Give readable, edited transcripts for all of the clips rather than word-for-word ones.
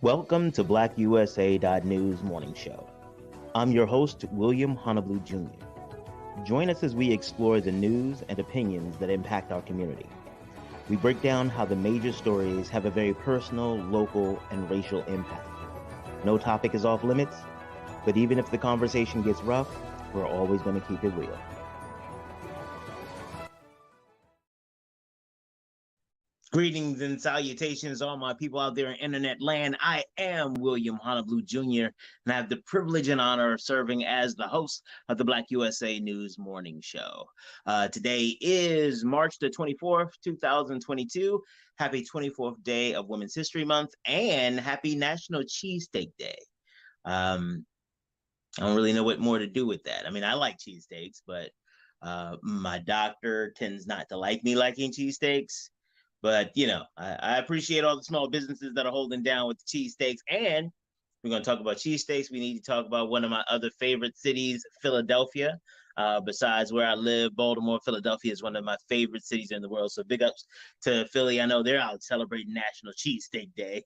Welcome to BlackUSA.News Morning Show. I'm your host, William Honolulu Jr. Join us as we explore the news and opinions that impact our community. We break down how the major stories have a very personal, local, and racial impact. No topic is off limits, but even if the conversation gets rough, we're always going to keep it real. Greetings and salutations, all my people out there in internet land. I am William Honolulu Jr., and I have the privilege and honor of serving as the host of the Black USA News Morning Show. Today is March the 24th, 2022. Happy 24th day of Women's History Month, and happy National Cheesesteak Day. I don't really know what more to do with that. I mean, I like cheesesteaks, but my doctor tends not to like me liking cheesesteaks. But, you know, I appreciate all the small businesses that are holding down with the cheesesteaks. And we're going to talk about cheesesteaks. We need to talk about one of my other favorite cities, Philadelphia. Besides where I live, Baltimore, Philadelphia is one of my favorite cities in the world. So big ups to Philly. I know they're out celebrating National Cheesesteak Day.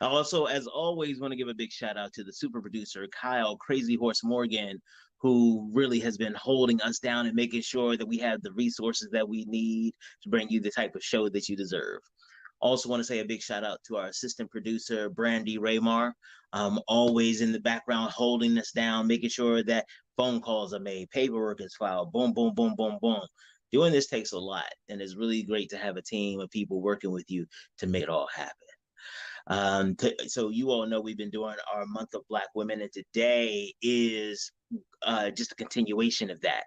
I also, as always, want to give a big shout out to the super producer, Kyle Crazy Horse Morgan, who really has been holding us down and making sure that we have the resources that we need to bring you the type of show that you deserve. Also want to say a big shout out to our assistant producer, Brandy Raymar, always in the background holding us down, making sure that phone calls are made, paperwork is filed, boom, boom, boom, boom, boom. Doing this takes a lot, and it's really great to have a team of people working with you to make it all happen. So you all know we've been doing our month of Black women, and today is just a continuation of that.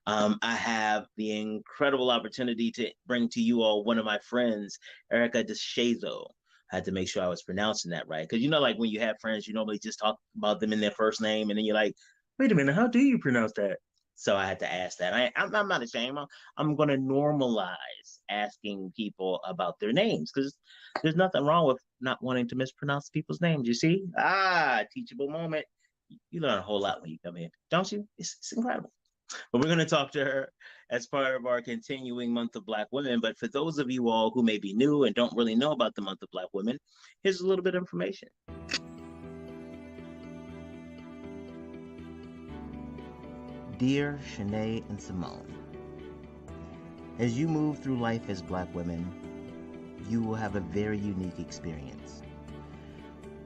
I have the incredible opportunity to bring to you all one of my friends, Erica DeShazo. I had to make sure I was pronouncing that right, because you know, like when you have friends, you normally just talk about them in their first name, and then you're like, wait a minute, how do you pronounce that? So I had to ask that. I'm not ashamed. I'm going to normalize asking people about their names, because there's nothing wrong with not wanting to mispronounce people's names. You see? Teachable moment. You learn a whole lot when you come in, don't you? It's incredible. But we're going to talk to her as part of our continuing month of Black women. But for those of you all who may be new and don't really know about the month of Black women, here's a little bit of information. Dear Shanae and Simone, as you move through life as Black women, you will have a very unique experience.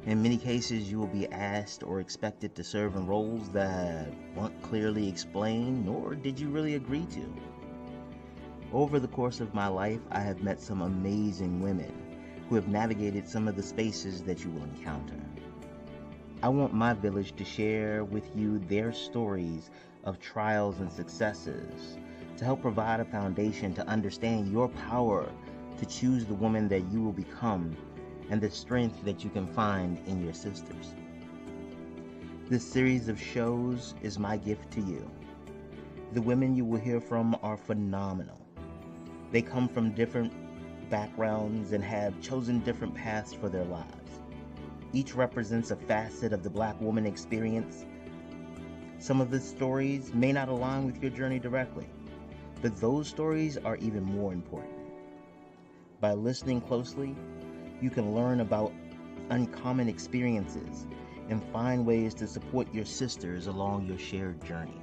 In many cases, you will be asked or expected to serve in roles that weren't clearly explained, nor did you really agree to. Over the course of my life, I have met some amazing women who have navigated some of the spaces that you will encounter. I want my village to share with you their stories of trials and successes to help provide a foundation to understand your power to choose the woman that you will become and the strength that you can find in your sisters. This series of shows is my gift to you. The women you will hear from are phenomenal. They come from different backgrounds and have chosen different paths for their lives. Each represents a facet of the Black woman experience. Some of the stories may not align with your journey directly, but those stories are even more important. By listening closely, you can learn about uncommon experiences and find ways to support your sisters along your shared journey.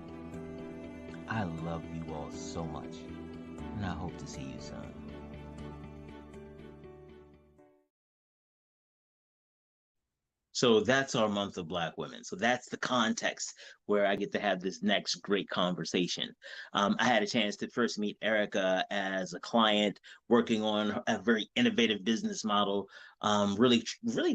I love you all so much, and I hope to see you soon. So that's our month of Black women. So that's the context where I get to have this next great conversation. I had a chance to first meet Erica as a client working on a very innovative business model, really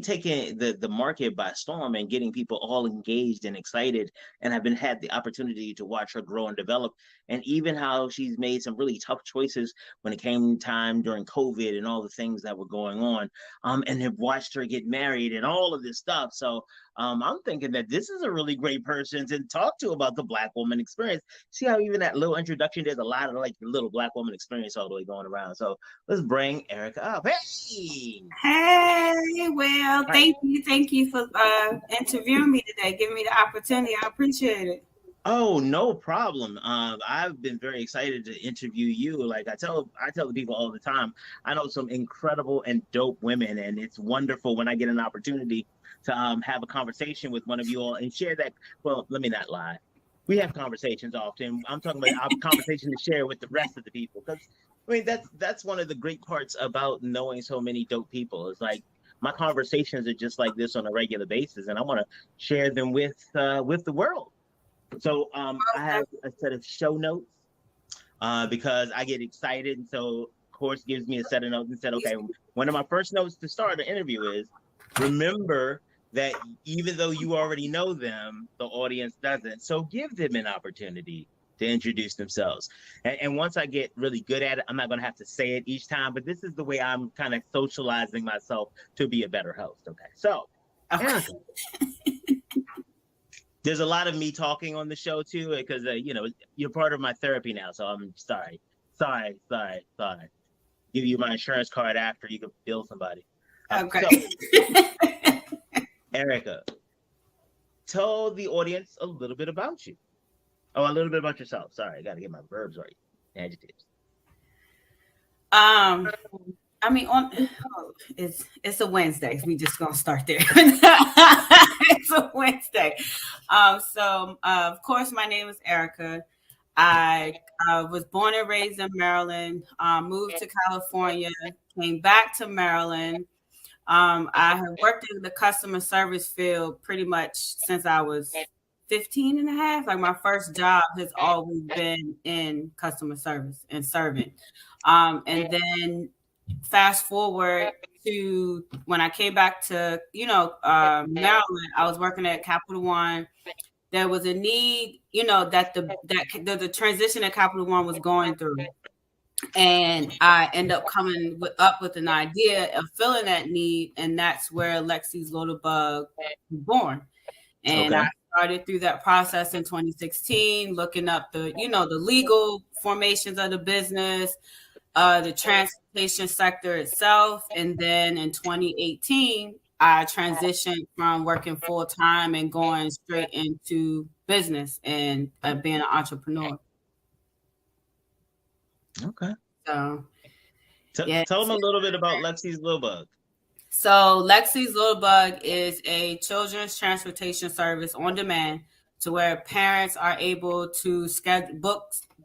taking the market by storm and getting people all engaged and excited. And I've had the opportunity to watch her grow and develop, and even how she's made some really tough choices when it came time during COVID and all the things that were going on, and have watched her get married and all of this stuff. So I'm thinking that this is a really great person to talk to about the Black woman experience. See how even that little introduction, there's a lot of like the little Black woman experience all the way going around. So let's bring Erica up. Hey! Hey, well, thank you for interviewing me today, giving me the opportunity. I appreciate it. Oh, no problem. I've been very excited to interview you. Like I tell the people all the time, I know some incredible and dope women, and it's wonderful when I get an opportunity to have a conversation with one of you all and share that. Well, let me not lie. We have conversations often. I'm talking about a conversation to share with the rest of the people because I mean that's one of the great parts about knowing so many dope people. It's like my conversations are just like this on a regular basis, and I want to share them with the world. So I have a set of show notes because I get excited. And so course gives me a set of notes and said, okay, one of my first notes to start an interview is remember that even though you already know them, the audience doesn't. So give them an opportunity to introduce themselves. And once I get really good at it, I'm not going to have to say it each time, but this is the way I'm kind of socializing myself to be a better host. Okay. So, Erica, there's a lot of me talking on the show too, because you're part of my therapy now. So I'm sorry. Give you my insurance card after you can bill somebody. Okay. So, Erica, tell the audience a little bit about you. Oh, a little bit about yourself. Sorry, I got to get my verbs right. Adjectives. I mean, it's a Wednesday. We just gonna start there. It's a Wednesday. So of course, my name is Erica. I was born and raised in Maryland. Moved to California. Came back to Maryland. I have worked in the customer service field pretty much since I was 15 and a half. Like my first job has always been in customer service and serving. And then fast forward to when I came back to, Maryland, I was working at Capital One. There was a need, that the transition that Capital One was going through. And I end up coming up with an idea of filling that need. And that's where Lexi's Little Bug was born. And I started through that process in 2016, looking up the legal formations of the business, the transportation sector itself. And then in 2018, I transitioned from working full time and going straight into business and being an entrepreneur. Okay. So, tell them a little bit about Lexi's Little Bug. So Lexi's Little Bug is a children's transportation service on demand to where parents are able to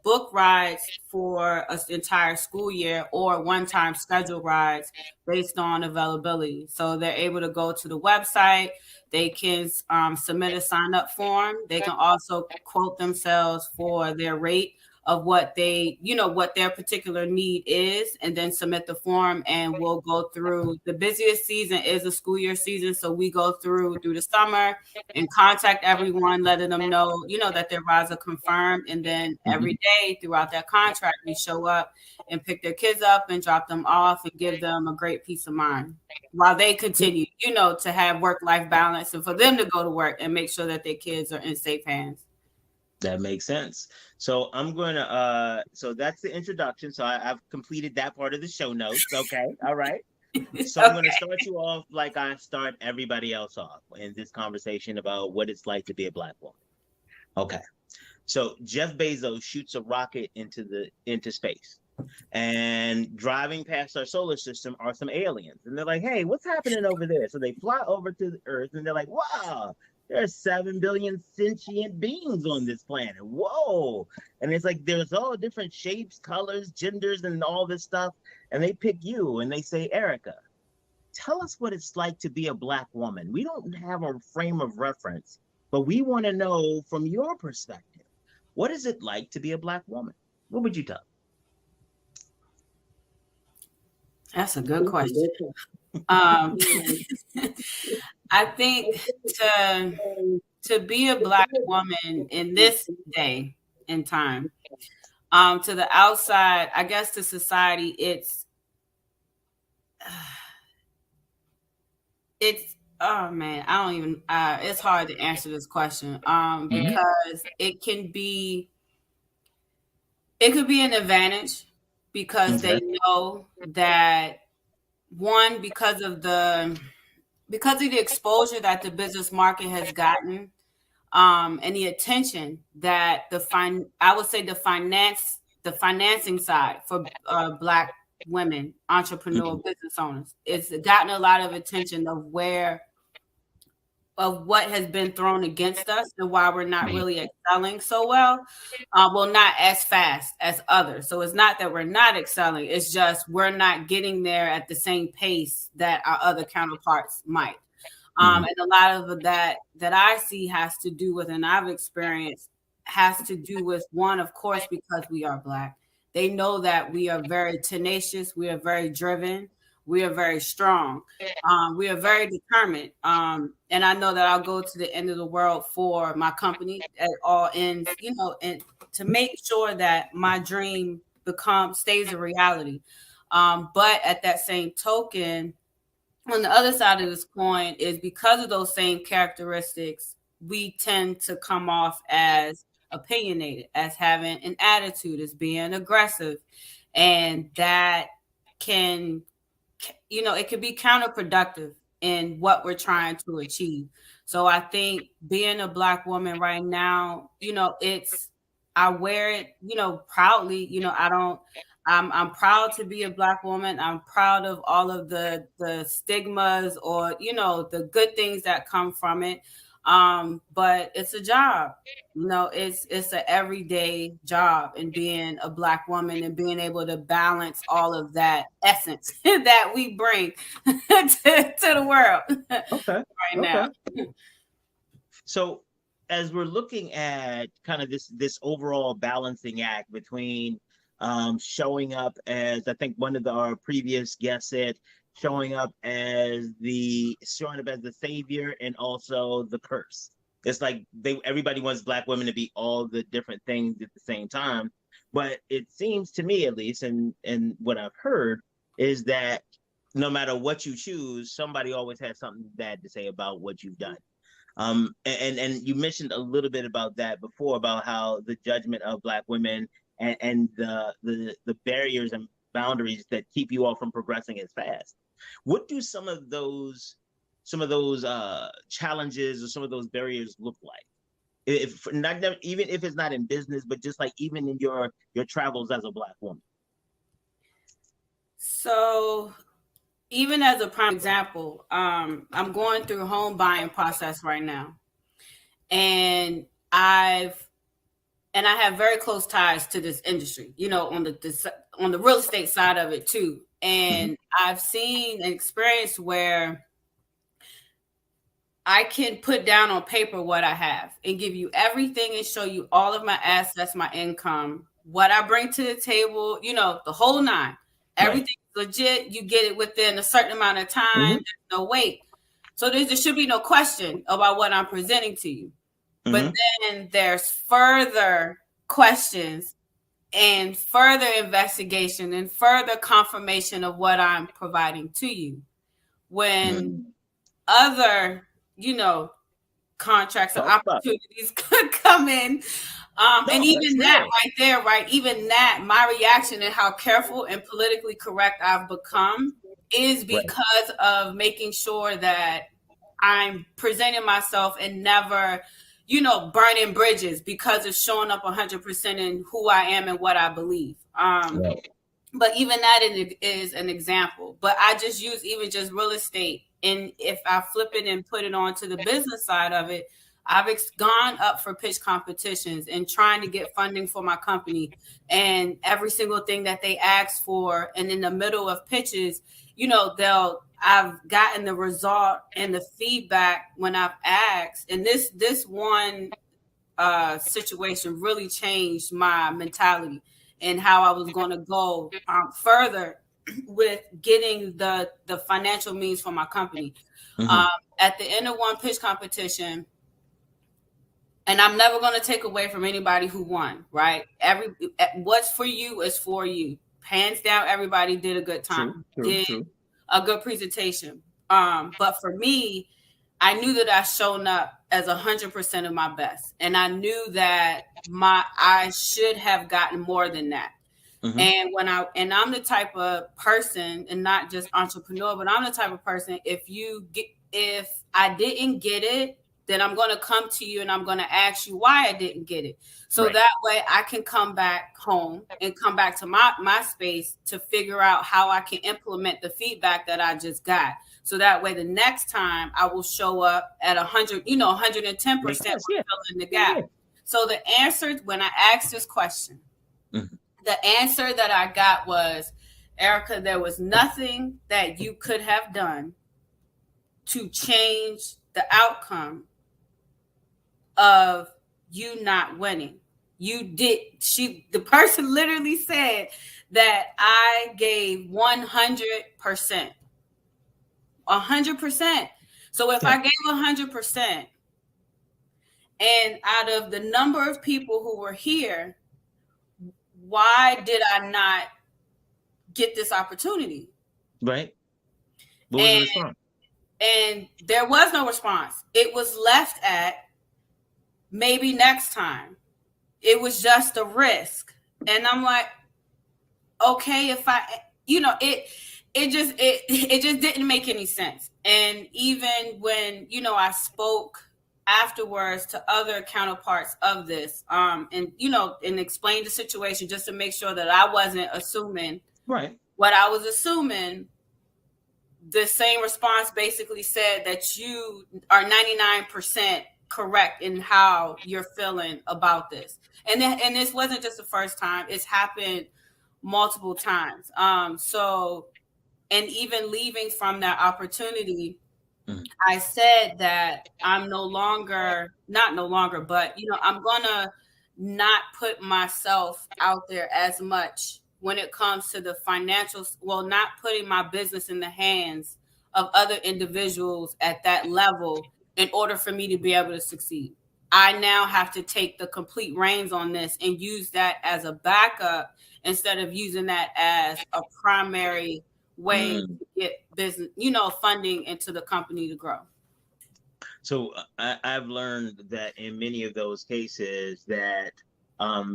book rides for an entire school year or one-time scheduled rides based on availability. So they're able to go to the website. They can submit a sign-up form. They can also quote themselves for their rate of what what their particular need is, and then submit the form, and we'll go through. The busiest season is the school year season, so we go through the summer and contact everyone, letting them know, that their rides are confirmed, and then every day throughout that contract, we show up and pick their kids up and drop them off and give them a great peace of mind while they continue, to have work-life balance and for them to go to work and make sure that their kids are in safe hands. That makes sense. So I'm going to, so that's the introduction. So I've completed that part of the show notes. Okay. All right. So I'm going to start you off like I start everybody else off in this conversation about what it's like to be a Black woman. Okay. So Jeff Bezos shoots a rocket into space, and driving past our solar system are some aliens, and they're like, hey, what's happening over there? So they fly over to the Earth, and they're like, wow, there's 7 billion sentient beings on this planet. Whoa. And it's like there's all different shapes, colors, genders, and all this stuff. And they pick you and they say, Erica, tell us what it's like to be a Black woman. We don't have a frame of reference, but we want to know from your perspective, what is it like to be a Black woman? What would you tell? That's a good question. I think to be a Black woman in this day and time, to the outside, I guess to society, it's oh man, I don't even. It's hard to answer this question because it could be an advantage because they know that one because of the exposure that the business market has gotten, and the attention that I would say the financing side for Black women, entrepreneur business owners, it's gotten a lot of attention of what has been thrown against us and why we're not really excelling so well. Well, not as fast as others. So it's not that we're not excelling. It's just we're not getting there at the same pace that our other counterparts might. And a lot of that I see has to do with, and I've experienced, has to do with, one, of course, because we are Black. They know that we are very tenacious. We are very driven. We are very strong. We are very determined. And I know that I'll go to the end of the world for my company at all ends, and to make sure that my dream stays a reality. But at that same token, on the other side of this coin is because of those same characteristics, we tend to come off as opinionated, as having an attitude, as being aggressive. And that can, it could be counterproductive in what we're trying to achieve. So I think being a Black woman right now, I wear it, proudly. I'm proud to be a Black woman. I'm proud of all of the stigmas or, the good things that come from it. But it's a job, it's an everyday job, and being a Black woman and being able to balance all of that essence that we bring to the world right now. So as we're looking at kind of this overall balancing act between showing up as, I think one of our previous guests said, showing up as the savior and also the curse. It's like everybody wants Black women to be all the different things at the same time. But it seems to me, at least, and what I've heard, is that no matter what you choose, somebody always has something bad to say about what you've done. And you mentioned a little bit about that before, about how the judgment of Black women and the barriers and boundaries that keep you all from progressing as fast. What do some of those challenges or some of those barriers look like? Even if it's not in business, but just like even in your travels as a Black woman. So even as a prime example, I'm going through a home buying process right now, and I have very close ties to this industry, on the real estate side of it too. And I've seen an experience where I can put down on paper what I have and give you everything and show you all of my assets, my income, what I bring to the table, the whole nine. Everything's legit. You get it within a certain amount of time. There's no wait. So there should be no question about what I'm presenting to you. But then there's further questions and further investigation and further confirmation of what I'm providing to you. When other, contracts and opportunities could come in. And even that right there, even that, my reaction and how careful and politically correct I've become is because of making sure that I'm presenting myself and never, burning bridges because of showing up 100% in who I am and what I believe. But even that is an example. But I just use even just real estate. And if I flip it and put it onto the business side of it, I've gone up for pitch competitions and trying to get funding for my company, and every single thing that they ask for. And in the middle of pitches, I've gotten the result and the feedback when I've asked. And this one situation really changed my mentality and how I was going to go further with getting the financial means for my company. At the end of one pitch competition, and I'm never going to take away from anybody who won, right? What's for you is for you. Hands down, everybody did a good time, did a good presentation. But for me, I knew that I shown up as 100% of my best. And I knew that I should have gotten more than that. And I'm the type of person, and not just entrepreneur, but I'm the type of person, if I didn't get it, then I'm going to come to you and I'm going to ask you why I didn't get it. So that way I can come back home and come back to my space to figure out how I can implement the feedback that I just got. So that way the next time I will show up at 100, 110% filling the gap. So the answer when I asked this question, the answer that I got was, Erica, there was nothing that you could have done to change the outcome of you not winning. The person literally said that I gave 100%. 100%. So if I gave 100%, and out of the number of people who were here, why did I not get this opportunity? Right. What was the response? And there was no response. It was left at maybe next time. It was just a risk. And I'm like, okay, if I, it just didn't make any sense. And even when, I spoke afterwards to other counterparts of this, and explained the situation just to make sure that I wasn't assuming what I was assuming. The same response basically said that you are 99% correct in how you're feeling about this. And this wasn't just the first time. It's happened multiple times. So, and even leaving from that opportunity, I said that I'm not no longer, but, I'm going to not put myself out there as much when it comes to the financials, not putting my business in the hands of other individuals at that level in order for me to be able to succeed. I now have to take the complete reins on this and use that as a backup instead of using that as a primary way to get business, funding into the company to grow. So I've learned that in many of those cases that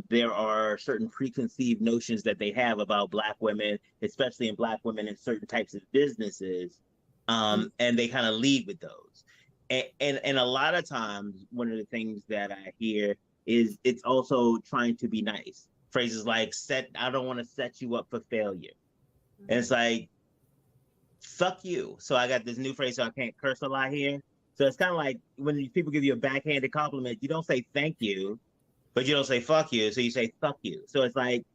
there are certain preconceived notions that they have about Black women, especially in Black women in certain types of businesses, and they kind of lead with those. And a lot of times, one of the things that I hear is it's also trying to be nice. Phrases like, I don't want to set you up for failure. And it's like, fuck you. So I got this new phrase, so I can't curse a lot here. So it's kind of like when people give you a backhanded compliment, you don't say thank you, but you don't say fuck you. So you say fuck you. So it's like,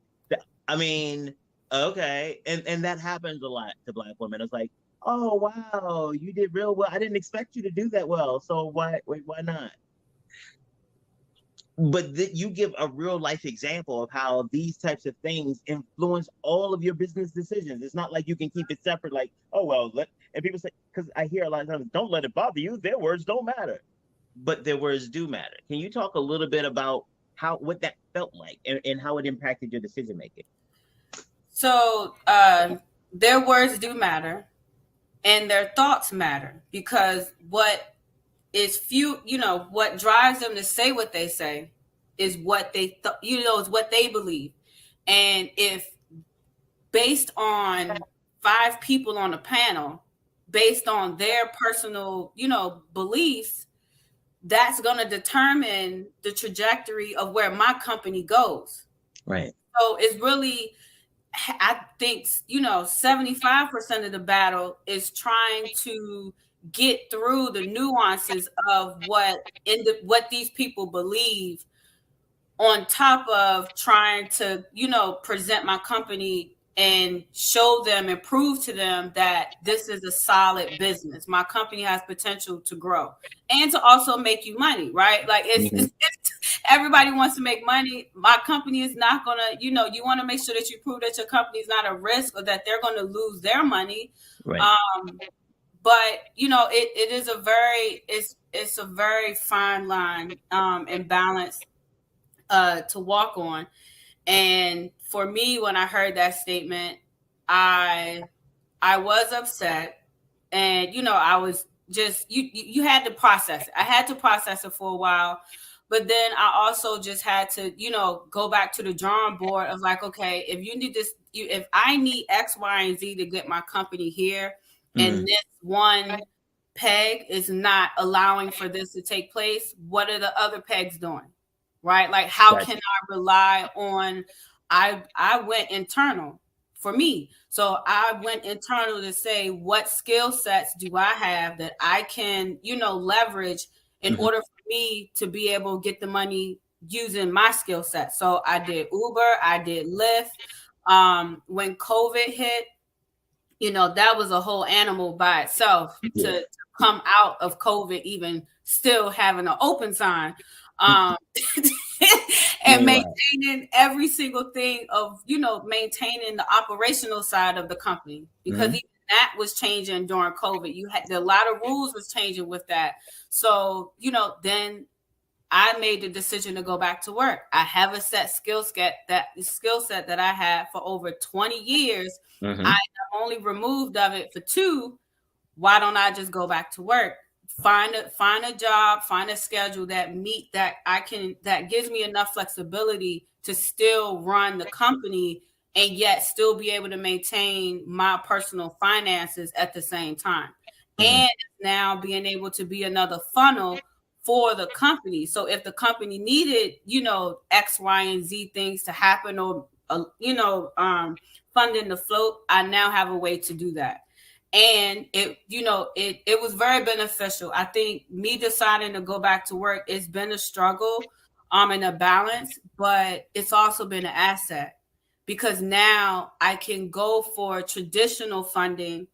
okay. And that happens a lot to Black women. It's like, oh, wow, you did real well. I didn't expect you to do that well. So why not? But you give a real life example of how these types of things influence all of your business decisions. It's not like you can keep it separate, like, oh, well, and people say, because I hear a lot of times, don't let it bother you. Their words don't matter. But their words do matter. Can you talk a little bit about what that felt like and how it impacted your decision making? So their words do matter and their thoughts matter, because what drives them to say what they say is what they is what they believe. And if based on 5 people on a panel, based on their personal, beliefs, that's going to determine the trajectory of where my company goes. Right. So it's really, I think, 75% of the battle is trying to get through the nuances of what these people believe, on top of trying to, present my company and show them and prove to them that this is a solid business. My company has potential to grow and to also make you money, right? Like it's everybody wants to make money. My company is not going to, you want to make sure that you prove that your company is not a risk or that they're going to lose their money. Right. But it is it's a very fine line and balance to walk on. And for me, when I heard that statement, I was upset, and I was just you had to process it. I had to process it for a while, but then I also just had to go back to the drawing board of like, okay, if you need this, if I need X, Y, and Z to get my company here, and this one peg is not allowing for this to take place, what are the other pegs doing? Right? Like, how can I rely on, I went internal for me. So I went internal to say, what skill sets do I have that I can, leverage in order for me to be able to get the money using my skill set. So I did Uber, I did Lyft. When COVID hit, that was a whole animal by itself to come out of COVID, even still having an open sign. And maintaining every single thing of, maintaining the operational side of the company, because even that was changing during COVID. You had a lot of rules was changing with that. So, then I made the decision to go back to work. I have a set skill set that I had for over 20 years. I am only removed of it for 2. Why don't I just go back to work? Find a job, find a schedule that gives me enough flexibility to still run the company and yet still be able to maintain my personal finances at the same time. And now being able to be another funnel for the company. So if the company needed, X, Y, and Z things to happen, or, funding the float, I now have a way to do that. And it was very beneficial. I think me deciding to go back to work, it's been a struggle, and a balance, but it's also been an asset, because now I can go for traditional funding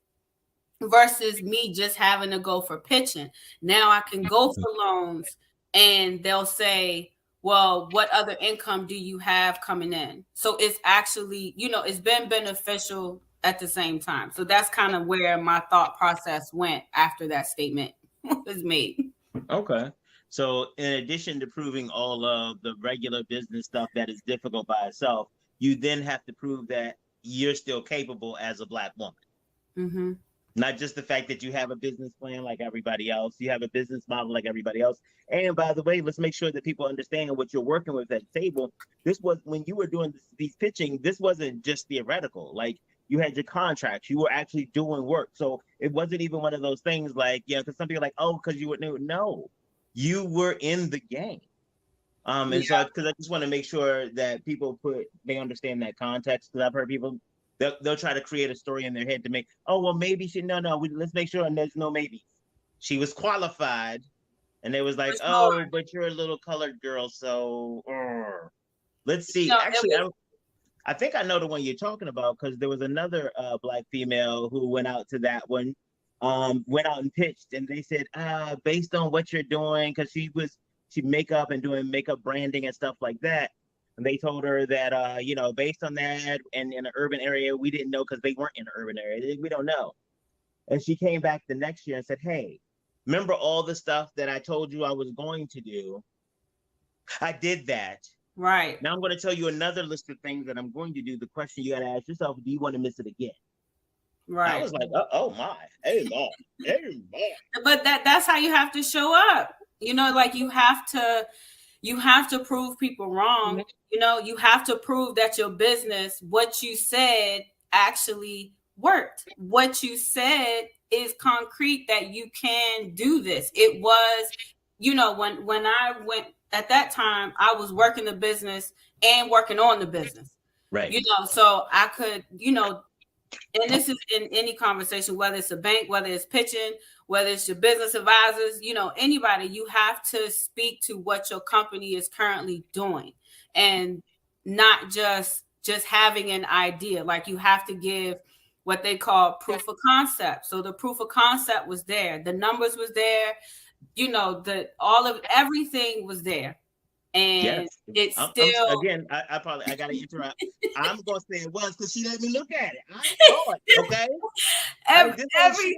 versus me just having to go for pitching. Now I can go for loans, and they'll say, well, what other income do you have coming in? So it's actually, it's been beneficial at the same time. So that's kind of where my thought process went after that statement was made. Okay. So in addition to proving all of the regular business stuff that is difficult by itself, you then have to prove that you're still capable as a Black woman. Not just the fact that you have a business plan like everybody else, you have a business model like everybody else. And by the way, let's make sure that people understand what you're working with at the table. This was, when you were doing these pitching, this wasn't just theoretical. Like, you had your contracts, you were actually doing work. So it wasn't even one of those things like, because some people are like, oh, because you were new. No, you were in the game. And so, because I just want to make sure that they understand that context, because I've heard people, they'll try to create a story in their head to make, oh, well, maybe let's make sure, and there's no maybes. She was qualified, and they was like, oh, but you're a little colored girl, so let's see. Actually, I think I know the one you're talking about, because there was another Black female who went out to that one, went out and pitched, and they said, based on what you're doing, because she makeup and doing makeup branding and stuff like that. And they told her that, based on that, and in an urban area, we didn't know, because they weren't in an urban area. We don't know. And she came back the next year and said, hey, remember all the stuff that I told you I was going to do? I did that. Right. Now I'm going to tell you another list of things that I'm going to do. The question you got to ask yourself, do you want to miss it again? Right. I was like, oh my, hey, mom. But that's how you have to show up. Like, you have to prove people wrong. You have to prove that your business, what you said, actually worked. What you said is concrete, that you can do this. It was, when I went, at that time, I was working the business and working on the business. Right. So I could, and this is in any conversation, whether it's a bank, whether it's pitching, whether it's your business advisors, anybody, you have to speak to what your company is currently doing, and not just having an idea. Like, you have to give what they call proof of concept. So the proof of concept was there. The numbers was there. Everything was there. And it's still, again, I gotta interrupt. I'm gonna say it was because she let me look at it. I saw it, okay? No, she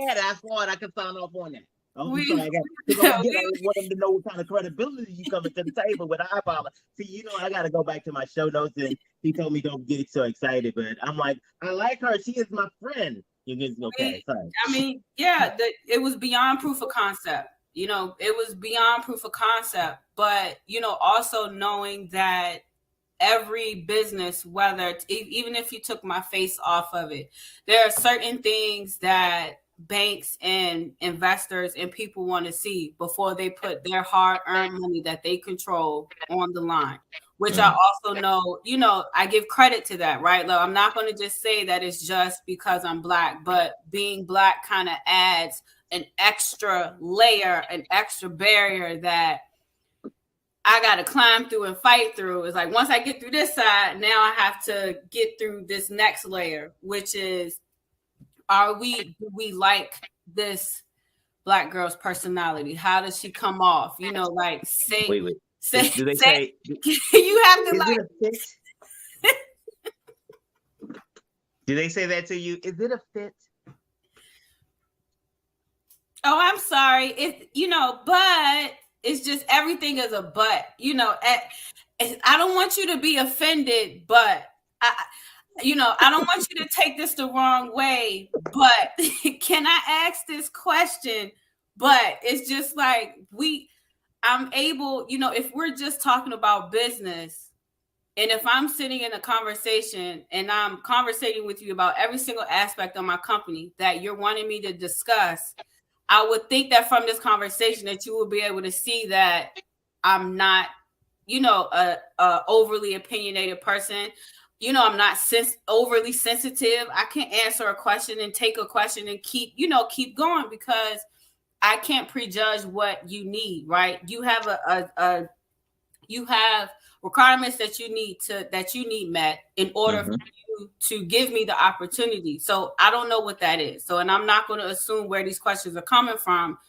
had it. I saw it. I could sign off on that. I want them to know what kind of credibility you coming to the table with. I apologize. See, I got to go back to my show notes, and he told me don't get so excited, but I'm like, I like her. She is my friend. Okay, sorry. I mean, it was beyond proof of concept. It was beyond proof of concept, but, also knowing that every business, whether even if you took my face off of it, there are certain things that banks and investors and people want to see before they put their hard-earned money that they control on the line. Which I also know, I give credit to that, right? Like, I'm not going to just say that it's just because I'm Black, but being Black kind of adds an extra layer, an extra barrier that I got to climb through and fight through. It's like, once I get through this side, now I have to get through this next layer, which is, do we like this Black girl's personality? How does she come off? Like, say, wait. Do they say say you have to is like? It a fit? Do they say that to you? Is it a fit? Oh, I'm sorry. But it's just everything is a but. I don't want you to be offended, but I don't want you to take this the wrong way. But can I ask this question? But it's just like I'm able, if we're just talking about business, and if I'm sitting in a conversation and I'm conversating with you about every single aspect of my company that you're wanting me to discuss, I would think that from this conversation that you will be able to see that I'm not, a overly opinionated person. I'm not overly sensitive. I can answer a question and take a question and keep going, because I can't prejudge what you need, right? You have you have requirements that you need met in order for you to give me the opportunity. So I don't know what that is. So, and I'm not going to assume where these questions are coming from,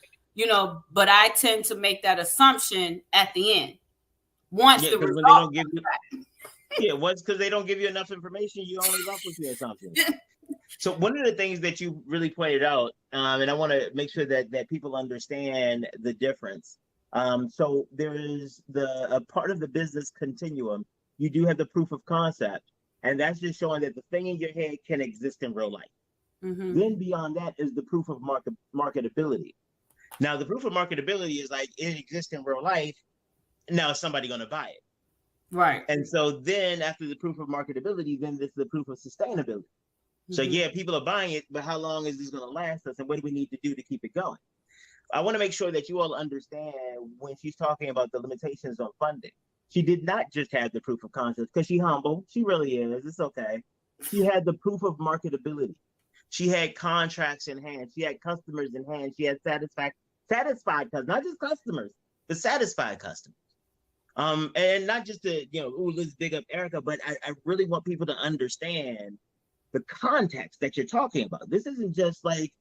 but I tend to make that assumption at the end. Once the result once, because they don't give you enough information, you only left with your assumptions. So one of the things that you really pointed out, and I want to make sure that people understand the difference. So there is a part of the business continuum. You do have the proof of concept, and that's just showing that the thing in your head can exist in real life. Then beyond that is the proof of marketability. Now, the proof of marketability is like, it exists in real life. Now is somebody going to buy it? Right. And so then after the proof of marketability, then this is the proof of sustainability. So yeah, people are buying it, but how long is this going to last us, and what do we need to do to keep it going? I want to make sure that you all understand when she's talking about the limitations on funding. She did not just have the proof of concept because she's humble. She really is. It's okay. She had the proof of marketability. She had contracts in hand. She had customers in hand. She had satisfied customers, not just customers, but satisfied customers. And not just to, let's big up Erica, but I really want people to understand the context that you're talking about. This isn't just like,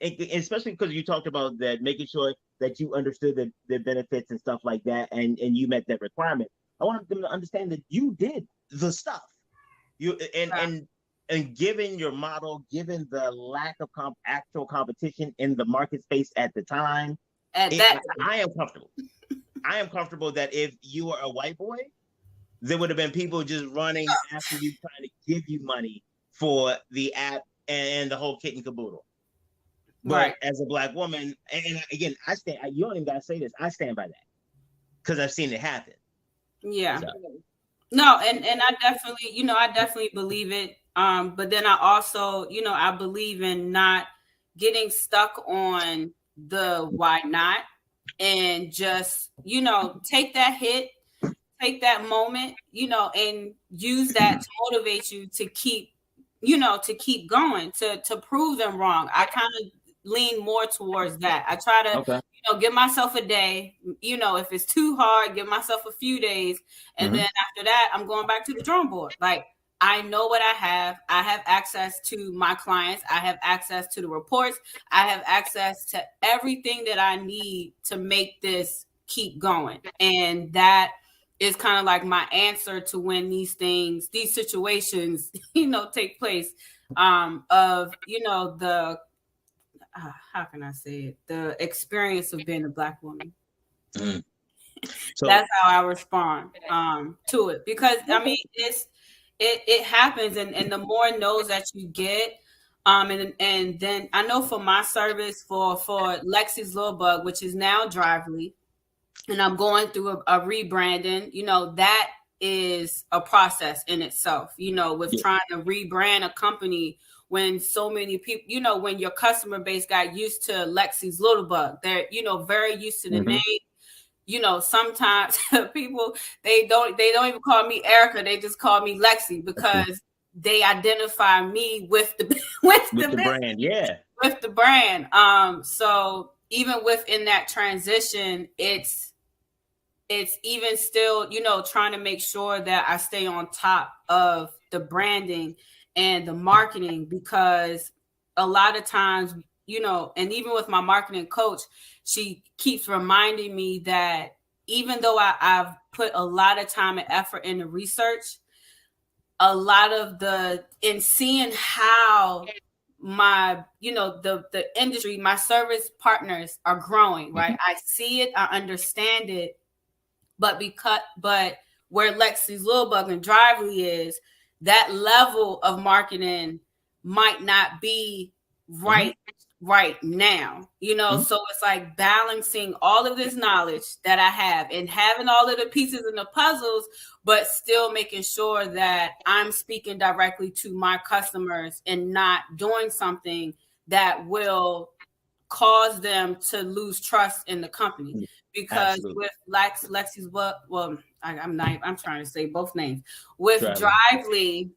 especially because you talked about that, making sure that you understood the benefits and stuff like that, and you met that requirement. I want them to understand that you did the stuff. And given your model, given the lack of actual competition in the market space at the time, I am comfortable. I am comfortable that if you were a white boy, there would have been people just running after you, trying to give you money for the app and the whole kit and caboodle. But as a Black woman, and again, you don't even got to say this, I stand by that because I've seen it happen. Yeah. So. No, and I definitely believe it. But then I also, I believe in not getting stuck on the why not, and just, take that hit, take that moment, and use that to motivate you to keep, going, to prove them wrong. I kind of lean more towards that. I try to, give myself a day, if it's too hard, give myself a few days. And then after that, I'm going back to the drawing board. Like, I know what I have access to my clients. I have access to the reports. I have access to everything that I need to make this keep going. And that is kind of like my answer to when these situations, take place, how can I say it? The experience of being a Black woman. So that's how I respond to it, because I mean, it happens, and the more no's that you get, and then I know for my service for Lexi's Little Bug, which is now Drively, and I'm going through a rebranding, that is a process in itself, with trying to rebrand a company when so many people, when your customer base got used to Lexi's Little Bug. They're, very used to the name. Sometimes people, they don't even call me Erica. They just call me Lexi because they identify me with the brand. Yeah. With the brand. So even within that transition, it's even still, trying to make sure that I stay on top of the branding and the marketing, because a lot of times, and even with my marketing coach, she keeps reminding me that even though I've put a lot of time and effort into research, a lot of in seeing how my, the industry, my service partners are growing, right? I see it, I understand it, but where Lexi's Little Bug and Drively is, that level of marketing might not be right now, so it's like balancing all of this knowledge that I have and having all of the pieces and the puzzles, but still making sure that I'm speaking directly to my customers and not doing something that will cause them to lose trust in the company. Because with Lexi's, I'm trying to say both names. With Drively,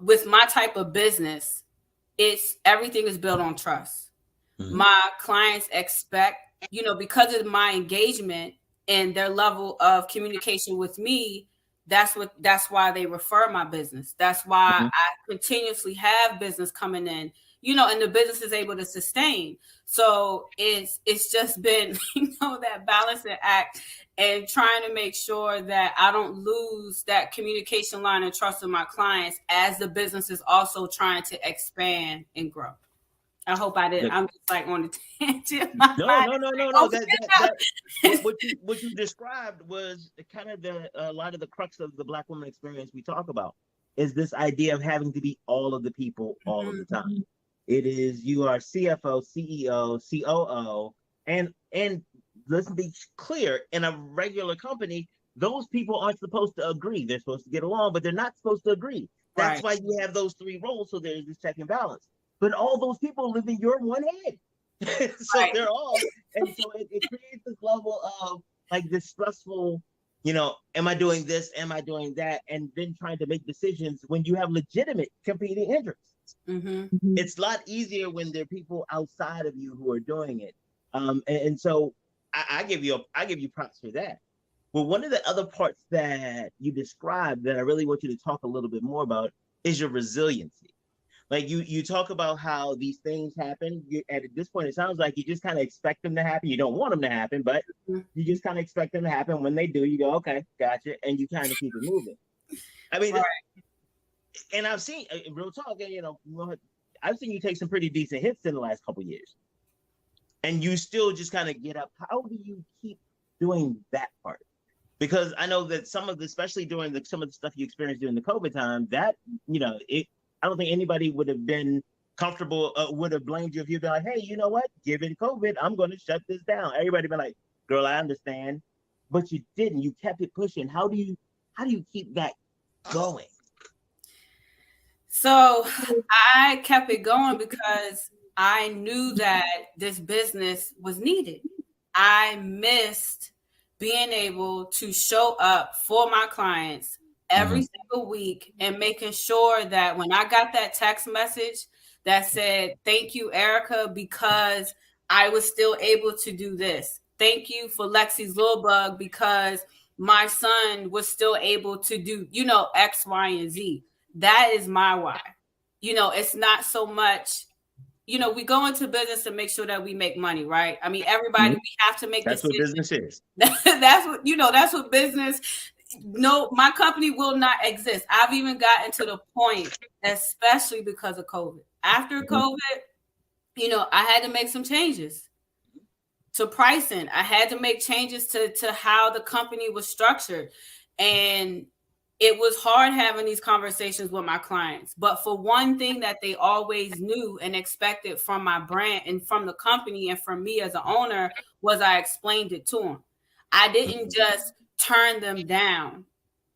with my type of business, everything is built on trust. My clients expect, because of my engagement and their level of communication with me, that's why they refer my business. That's why I continuously have business coming in, and the business is able to sustain. So it's just been, that balancing act and trying to make sure that I don't lose that communication line and trust with my clients as the business is also trying to expand and grow. I hope I didn't. I'm just like on the tangent. No. What you described was kind of a lot of the crux of the Black woman experience we talk about, is this idea of having to be all of the people all of the time. It is, you are CFO, CEO, COO, and let's be clear, in a regular company, those people aren't supposed to agree. They're supposed to get along, but they're not supposed to agree. That's why you have those three roles, so there's this check and balance. But all those people live in your one head. So they're all, and so it creates this level of like this stressful, am I doing this? Am I doing that? And then trying to make decisions when you have legitimate competing interests. It's a lot easier when there are people outside of you who are doing it. And so I give you props for that. Well, one of the other parts that you described that I really want you to talk a little bit more about is your resiliency. Like you talk about how these things happen. At this point, it sounds like you just kind of expect them to happen. You don't want them to happen, but you just kind of expect them to happen. When they do, you go, okay, gotcha. And you kind of keep it moving. I mean, and I've seen, real talk, I've seen you take some pretty decent hits in the last couple of years. And you still just kind of get up. How do you keep doing that part? Because I know that some of the, especially during some of the stuff you experienced during the COVID time, that, I don't think anybody would have been comfortable, would have blamed you if you'd been like, hey, you know what? Given COVID, I'm going to shut this down. Everybody been like, girl, I understand. But you didn't. You kept it pushing. How do you keep that going? So I kept it going because I knew that this business was needed. I missed being able to show up for my clients every single week and making sure that when I got that text message that said, thank you, Erica, because I was still able to do this. Thank you for Lexi's Little Bug because my son was still able to do, X, Y, and Z. That is my why. It's not so much, we go into business to make sure that we make money, right? I mean, everybody, we have to make decisions. That's what business is. That's what business. No, my company will not exist. I've even gotten to the point, especially because of COVID. After COVID, I had to make some changes to pricing. I had to make changes to how the company was structured. And it was hard having these conversations with my clients. But for one thing that they always knew and expected from my brand and from the company and from me as an owner was I explained it to them. I didn't just turn them down.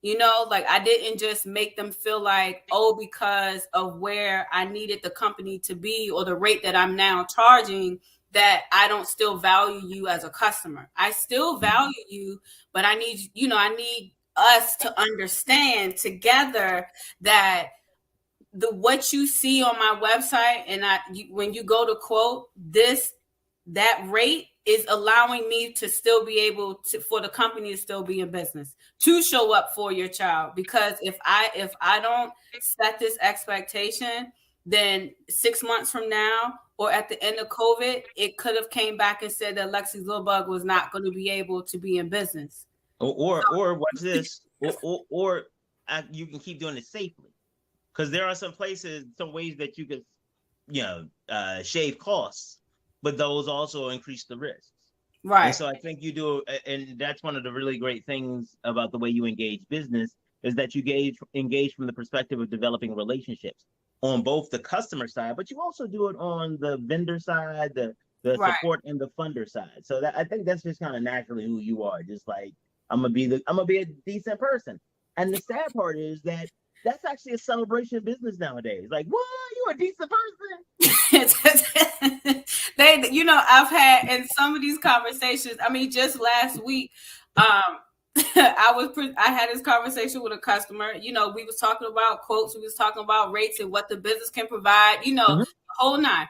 You know, like I didn't just make them feel like, oh, because of where I needed the company to be or the rate that I'm now charging, that I don't still value you as a customer. I still value you, but I need, you know, I need us to understand together that what you see on my website and when you go to quote this, that rate is allowing me to still be able to, for the company to still be in business, to show up for your child. Because if I don't set this expectation, then 6 months from now or at the end of COVID, it could have came back and said that Lexi's Little Bug was not going to be able to be in business. Or watch this, or you can keep doing it safely, because there are some places, some ways that you could, you know, shave costs, but those also increase the risks. Right. And so I think you do, and that's one of the really great things about the way you engage business, is that you engage from the perspective of developing relationships on both the customer side, but you also do it on the vendor side, the Right. support and the funder side. So that, I think that's just kind of naturally who you are. Just like, I'm gonna be a decent person. And the sad part is that that's actually a celebration of business nowadays. Like, what? You a decent person? They, you know, I've had in some of these conversations. I mean, just last week, I had this conversation with a customer. You know, we was talking about quotes, we was talking about rates and what the business can provide. You know, the whole nine.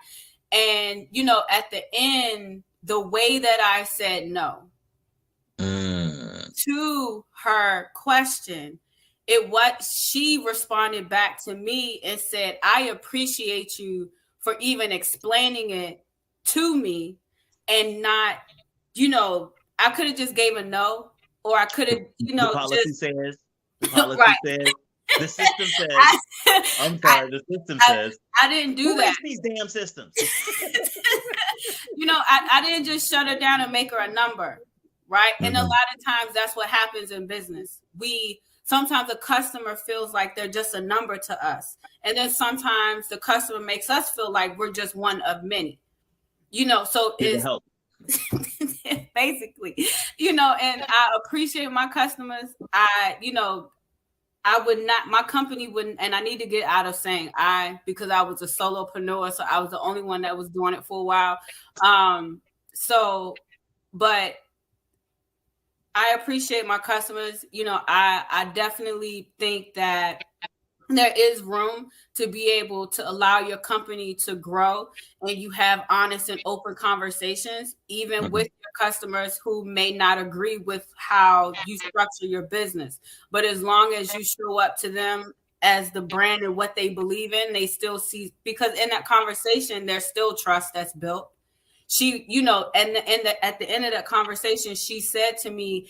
And you know, at the end, the way that I said no to her question, what she responded back to me and said, I appreciate you for even explaining it to me, and not, you know, I could have just gave a no, or I could have, you know, the policy just says, the policy right. says, the system says. I'm sorry, the system says. I didn't do that. These damn systems. You know, I didn't just shut her down and make her a number, right? And a lot of times that's what happens in business. Sometimes a customer feels like they're just a number to us. And then sometimes the customer makes us feel like we're just one of many. You know, so it's help. Basically, you know, and I appreciate my customers. I would not, my company wouldn't, and I need to get out of saying because I was a solopreneur, so I was the only one that was doing it for a while. But I appreciate my customers. You know, I definitely think that there is room to be able to allow your company to grow, and you have honest and open conversations, even with your customers who may not agree with how you structure your business. But as long as you show up to them as the brand and what they believe in, they still see, because in that conversation, there's still trust that's built. She, you know, and at the end of that conversation, she said to me,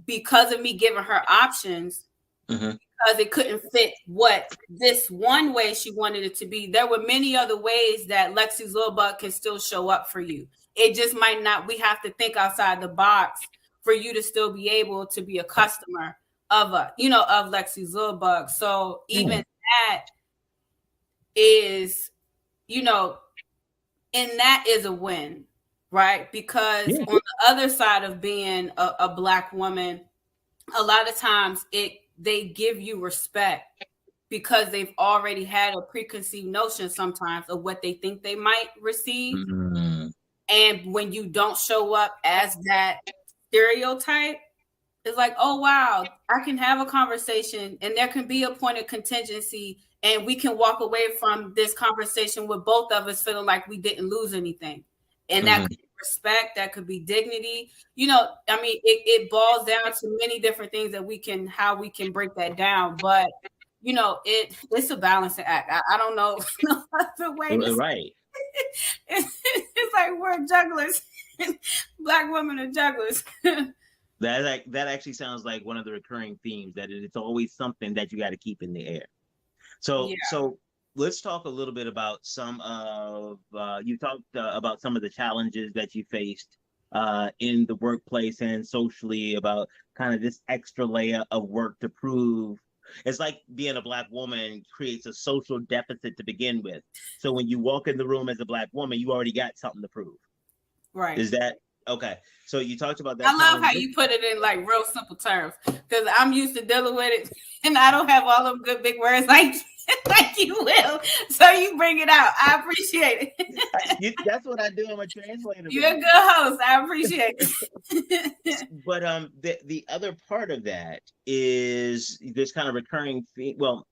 because of me giving her options, because it couldn't fit what this one way she wanted it to be, there were many other ways that Lexi's Little Bug can still show up for you. It just might not. We have to think outside the box for you to still be able to be a customer of Lexi's Little Bug. So even that is, you know, and that is a win, right? Because on the other side of being a Black woman, a lot of times they give you respect because they've already had a preconceived notion sometimes of what they think they might receive. And when you don't show up as that stereotype, it's like, oh, wow, I can have a conversation and there can be a point of contingency, and we can walk away from this conversation with both of us feeling like we didn't lose anything. And that could be respect, that could be dignity. You know, I mean, it boils down to many different things that how we can break that down. But, you know, it's a balancing act. I don't know the way. Right. It's like we're jugglers. Black women are jugglers. That actually sounds like one of the recurring themes, that it's always something that you got to keep in the air. So let's talk a little bit about some of, you talked about some of the challenges that you faced in the workplace and socially, about kind of this extra layer of work to prove. It's like being a Black woman creates a social deficit to begin with. So when you walk in the room as a Black woman, you already got something to prove. Right. Is that Okay, so you talked about that. I love how you put it in like real simple terms, because I'm used to dealing with it and I don't have all them good big words like you will. So you bring it out. I appreciate it. That's what I do. I'm a translator. You're a good host. I appreciate it. But the other part of that is there's kind of recurring well,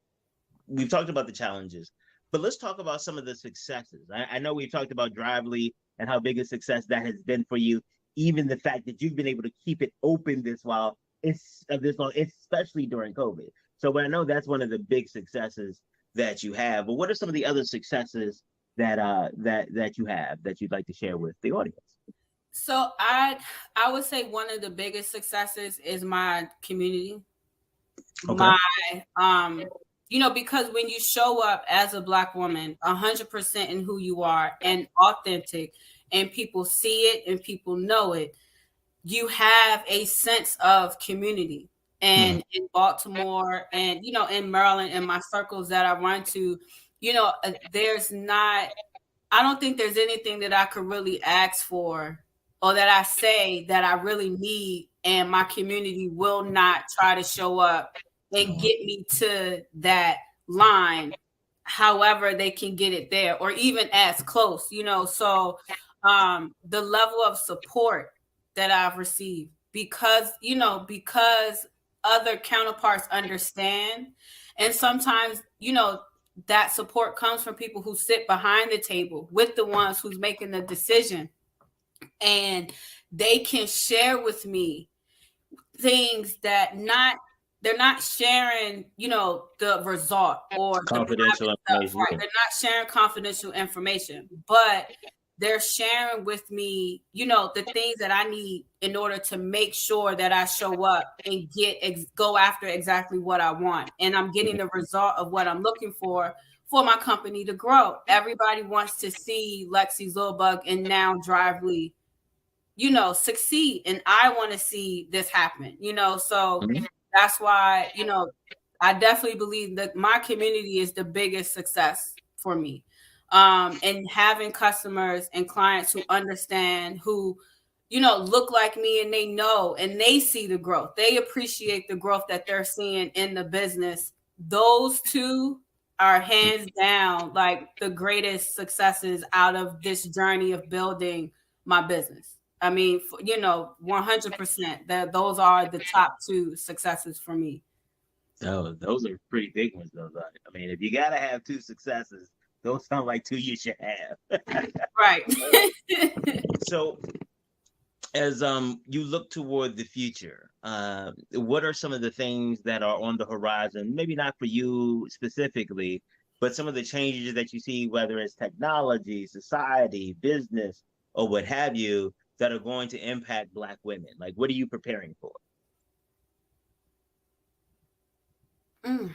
we've talked about the challenges, but let's talk about some of the successes. I know we've talked about Drively and how big a success that has been for you. Even the fact that you've been able to keep it open this while this long, especially during COVID. So, but I know that's one of the big successes that you have. But what are some of the other successes that that you have that you'd like to share with the audience? So I would say one of the biggest successes is my community. Okay. My because when you show up as a Black woman 100% in who you are and authentic, and people see it and people know it, you have a sense of community. And in Baltimore and, in Maryland, in my circles that I run to, I don't think there's anything that I could really ask for or that I say that I really need, and my community will not try to show up and get me to that line, however they can get it there, or even as close, so the level of support that I've received, because other counterparts understand. And sometimes, that support comes from people who sit behind the table with the ones who's making the decision, and they can share with me things that they're not sharing, the result or confidential information. Right. They're not sharing confidential information, but they're sharing with me, the things that I need in order to make sure that I show up and go after exactly what I want. And I'm getting the result of what I'm looking for my company to grow. Everybody wants to see Lexi Zulbug and now Drively, succeed. And I want to see this happen, so that's why, I definitely believe that my community is the biggest success for me. And having customers and clients who understand, who, look like me, and they know and they see the growth. They appreciate the growth that they're seeing in the business. Those two are hands down like the greatest successes out of this journey of building my business. I mean, 100% that those are the top two successes for me. Oh, those are pretty big ones, though. I mean, if you got to have two successes, those sound like two you should have. Right. So, as you look toward the future, what are some of the things that are on the horizon? Maybe not for you specifically, but some of the changes that you see, whether it's technology, society, business, or what have you, that are going to impact Black women. Like, what are you preparing for? Man,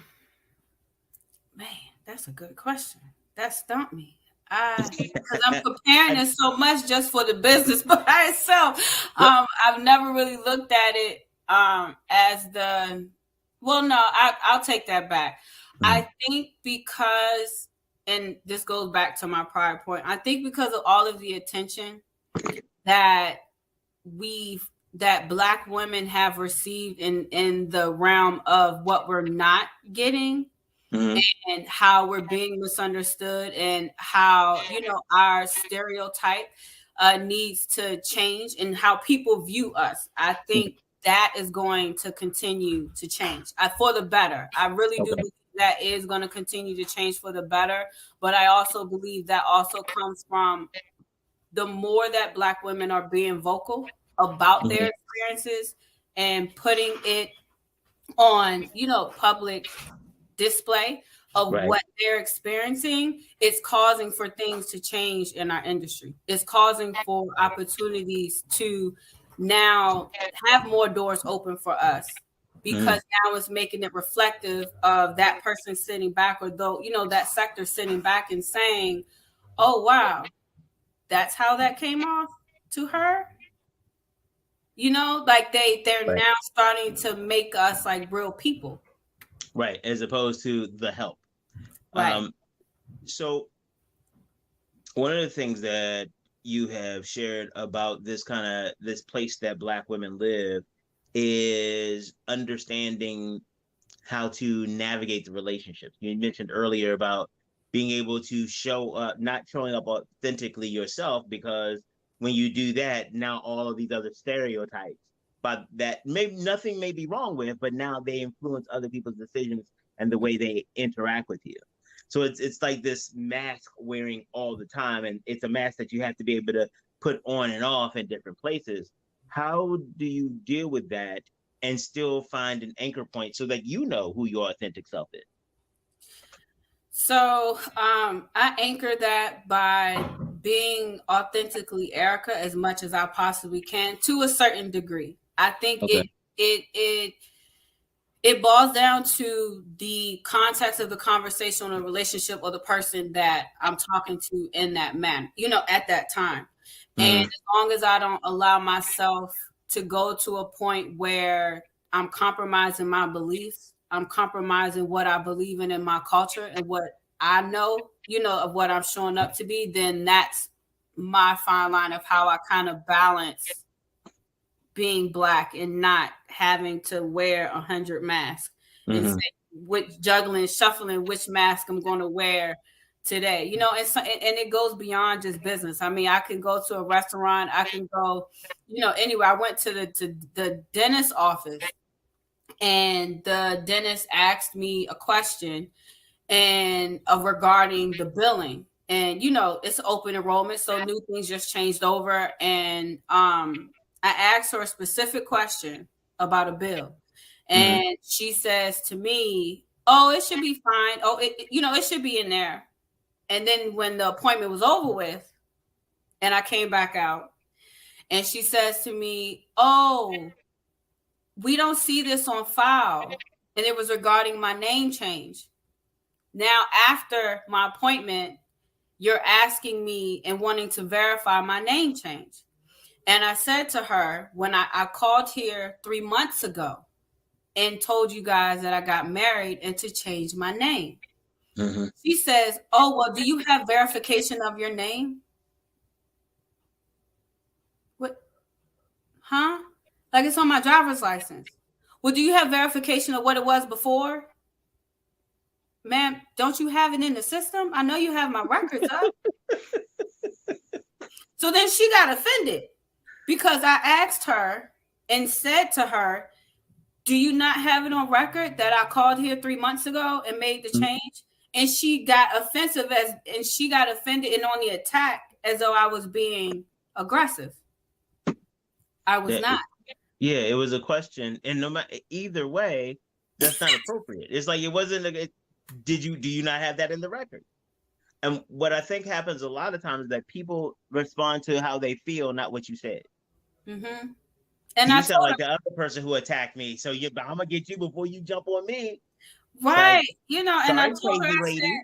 that's a good question. That stumped me. Because I'm preparing it so much just for the business by itself. I've never really looked at it as I'll take that back. I think because, and this goes back to my prior point, I think because of all of the attention that Black women have received in the realm of what we're not getting, and how we're being misunderstood, and how, our stereotype needs to change, and how people view us. I think that is going to continue to change for the better. I really do believe that is going to continue to change for the better. But I also believe that also comes from the more that Black women are being vocal about their experiences and putting it on, public display of what they're experiencing, it's causing for things to change in our industry. It's causing for opportunities to now have more doors open for us, because now it's making it reflective of that person sitting back, or though, that sector sitting back and saying, oh, wow, that's how that came off to her. Like they're now starting to make us like real people. Right. As opposed to the help. Right. So one of the things that, you have shared about this place that Black women live is understanding how to navigate the relationships. You mentioned earlier about being able to show up, not showing up authentically yourself, because when you do that, now all of these other stereotypes, but that maybe nothing may be wrong with, but now they influence other people's decisions and the way they interact with you. So it's like this mask wearing all the time, and it's a mask that you have to be able to put on and off in different places. How do you deal with that and still find an anchor point so that you know who your authentic self is? So I anchor that by being authentically Erica as much as I possibly can to a certain degree. I think Okay. it boils down to the context of the conversation or relationship or the person that I'm talking to in that manner, at that time. And as long as I don't allow myself to go to a point where I'm compromising my beliefs, I'm compromising what I believe in my culture and what I know, of what I'm showing up to be, then that's my fine line of how I kind of balance being Black and not having to wear 100 masks and say, which juggling, shuffling which mask I'm going to wear today, and it goes beyond just business. I mean, I can go to a restaurant, I can go, anywhere. I went to the dentist office, and the dentist asked me a question and regarding the billing, and it's open enrollment, so new things just changed over, and I asked her a specific question about a bill, and she says to me, "Oh, it should be fine. Oh, it should be in there." And then when the appointment was over with, and I came back out, and she says to me, "Oh, we don't see this on file," and it was regarding my name change. Now, after my appointment, you're asking me and wanting to verify my name change. And I said to her, when I called here 3 months ago and told you guys that I got married and to change my name. She says, "Oh, well, do you have verification of your name?" What? Huh? Like, it's on my driver's license. Well, do you have verification of what it was before? Ma'am, don't you have it in the system? I know you have my records up. So then she got offended because I asked her and said to her, "Do you not have it on record that I called here 3 months ago and made the change?" And she got offended and on the attack as though I was being aggressive. I was not. Yeah, it was a question, and no matter either way, that's not appropriate. It's like it wasn't. Do you not have that in the record? And what I think happens a lot of times is that people respond to how they feel, not what you said. And you sound like the other person who attacked me, so I'm gonna get you before you jump on me. Right. And I told her, and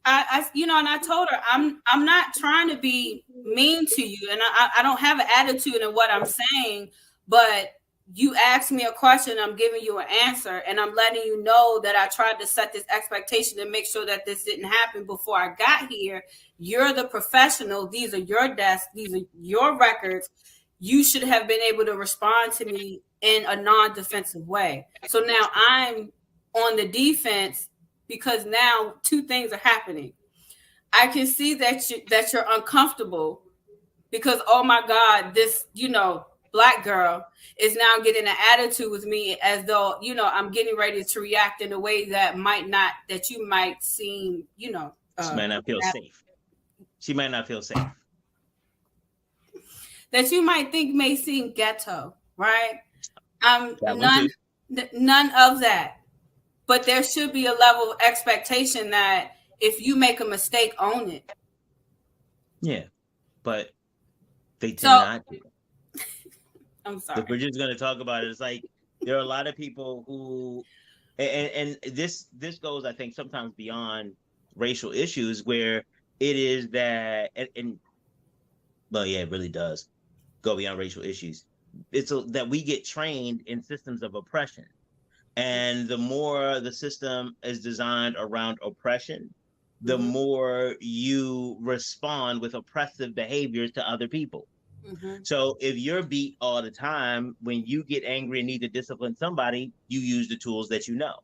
I told her, I'm not trying to be mean to you, and I don't have an attitude in what I'm saying, but you asked me a question, I'm giving you an answer, and I'm letting you know that I tried to set this expectation and make sure that this didn't happen before I got here. You're the professional. These are your desks. These are your records. You should have been able to respond to me in a non-defensive way. So now I'm on the defense because now two things are happening. I can see that you're uncomfortable because, oh my God, this, Black girl is now getting an attitude with me as though, I'm getting ready to react in a way that you might seem, she might not feel safe. She might not feel safe. That you might think may seem ghetto, right? None of that. But there should be a level of expectation that if you make a mistake, own it. Yeah, but they did not do. I'm sorry. If we're just going to talk about it, it's like there are a lot of people who, and this goes, I think, sometimes beyond racial issues, where it is that, well, yeah, it really does go beyond racial issues. It's that we get trained in systems of oppression. And the more the system is designed around oppression, the more you respond with oppressive behaviors to other people. So if you're beat all the time, when you get angry and need to discipline somebody, you use the tools that you know.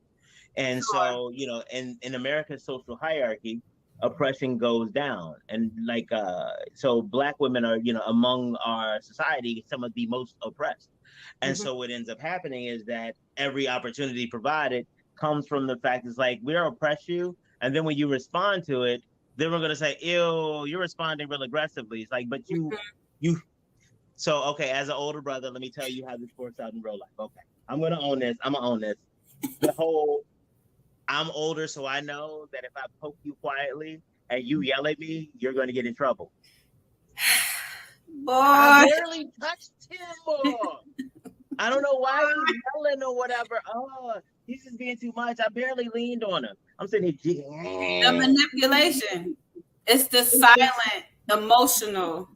And so, in America's social hierarchy, oppression goes down. And so Black women are, among our society, some of the most oppressed. And so what ends up happening is that every opportunity provided comes from the fact it's like, we'll oppress you. And then when you respond to it, then we're going to say, ew, you're responding real aggressively. It's like, but you, so, okay, as an older brother, let me tell you how this works out in real life. Okay, I'm going to own this. I'm going to own this. The whole, I'm older, so I know that if I poke you quietly and you yell at me, you're going to get in trouble. Boy. I barely touched him. I don't know why he's yelling or whatever. Oh, he's just being too much. I barely leaned on him. I'm sitting here. The manipulation. It's the silent, emotional,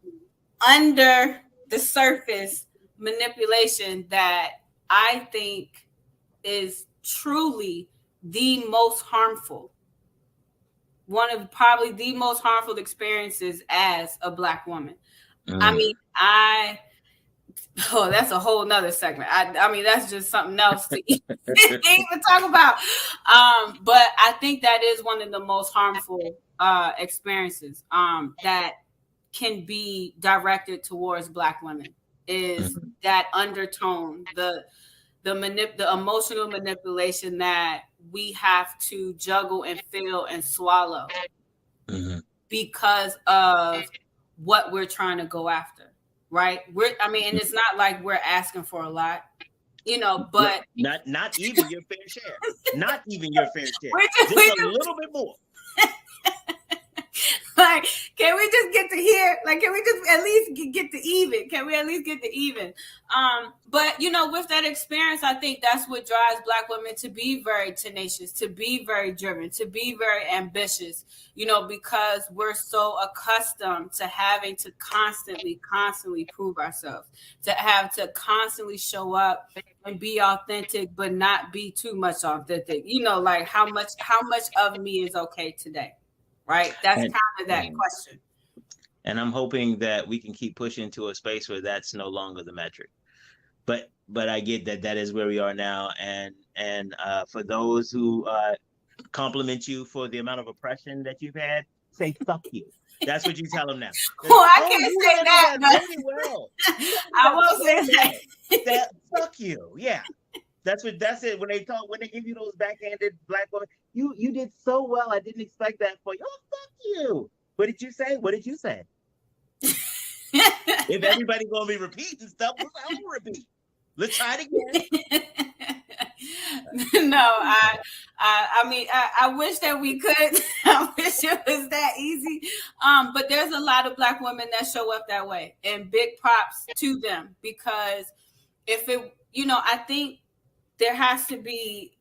under the surface manipulation that I think is truly the most harmful. One of probably the most harmful experiences as a Black woman. I mean, that's a whole nother segment. I mean, that's just something else to even talk about. But I think that is one of the most harmful experiences that can be directed towards Black women, is that undertone, the emotional manipulation that we have to juggle and feel and swallow because of what we're trying to go after, right? And it's not like we're asking for a lot, but not even your fair share. Not even your fair share. Just a little bit more. Like, can we just get to here? Like, can we just at least get to even? Can we at least get to even? But with that experience, I think that's what drives Black women to be very tenacious, to be very driven, to be very ambitious, because we're so accustomed to having to constantly prove ourselves, to have to constantly show up and be authentic, but not be too much authentic. Like how much of me is okay today? Right. That's kind of that question. And I'm hoping that we can keep pushing to a space where that's no longer the metric. But I get that is where we are now. And for those who compliment you for the amount of oppression that you've had, say fuck you. That's what you tell them now. Well, I can't say that. Really well. I won't say that. Fuck you. Yeah. That's it. When they give you those backhanded Black women, you did so well. I didn't expect that for you. Oh, fuck you. What did you say? If everybody gonna be repeating stuff, I will repeat. Let's try it again. No, I wish that we could. I wish it was that easy. But there's a lot of Black women that show up that way, and big props to them, because I think there has to be